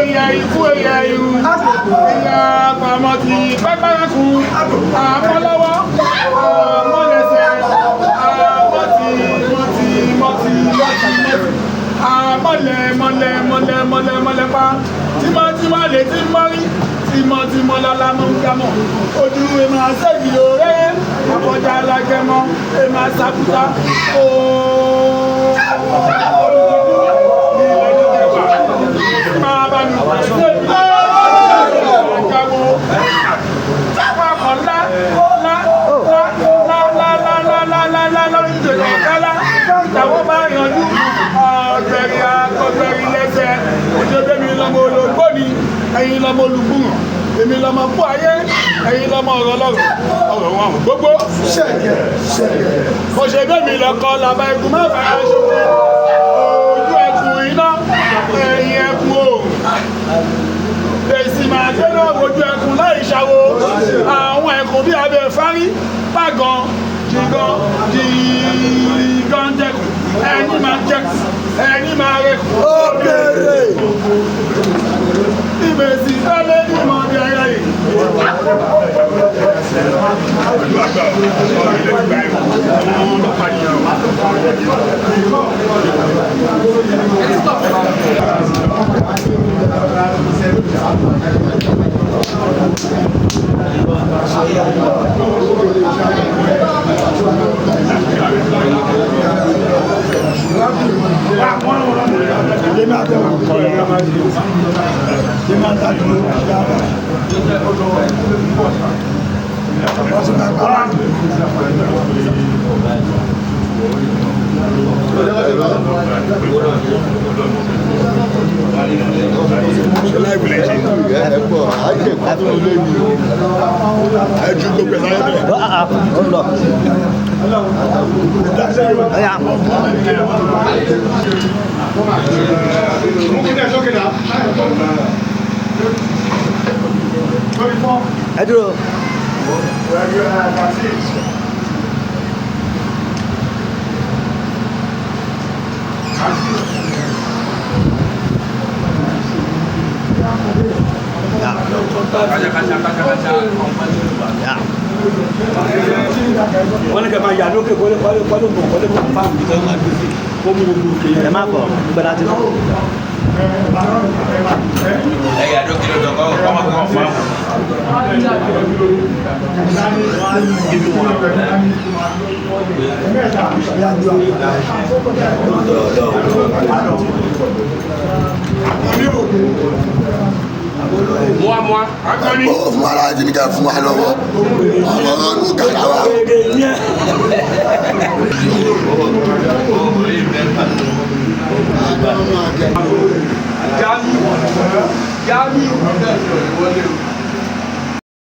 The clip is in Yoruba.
Eya ikú eya irú, eya àmọ́ ti pẹ́pẹ́rẹ́ kú, àmọ́ lọ́wọ́, àmọ́ lẹ́sẹ̀, mọ́lẹ̀ pa, tímọ́ lè tí mọ́rí, tímọ́ lọ́la mọ́ ń jámọ̀, ojú èmà sẹ́yìn òré, àkọjá alágẹmọ́, èmà sàkúta, ooo. Máa bá mi pàṣẹ ìgbàgbọ́ pápọ̀ lá lórí ìjọba ọ̀kálá ìtàwọ́ bá yanjú ọ̀gbẹ̀rì lẹ́sẹ̀ òjòdó mi lọ́mọ olóògbò ni ẹ̀yin lọ́mọ olùgbùràn èmi lọ́mọ fún ayé ẹ̀yin lọ́mọ ọ̀rọ̀ lọ́rọ̀ ọ̀rọ̀ wọn gbogbo mo ṣe bẹ́ẹ̀ mi lọ́kọ́ làbá ikú mẹ́fà ṣòfò ojú ẹkùn iná ẹ̀yìn ẹkùn oòrùn èsì máa gbé náà ojú ẹkùn láì ṣàwó àwọn ẹkùn bí abẹ fárí pàgàn jígan jẹkùn ẹni máa jẹkùn ẹni máa rẹkùn ó bèrè ìbèsì tẹ́lẹ̀ ní ìmọ̀dé ayá yìí Ẹ dúró. Wọ́n ní kẹ́ máa yà lókè kọ́lé fáàmù ìtọ́ máa gbé sí kó mú gbogbo kéèyàn. Ẹ má bọ̀ nígbà láti lọ. Ẹ̀yà lókè lọ́dọ̀ kọ́ ọmọ kan fáàmù. Moi, akọni. Ó fún wa láti ní ká fún wa lọ́wọ́. Ọ̀rọ̀ ọ̀nù kàrà wa.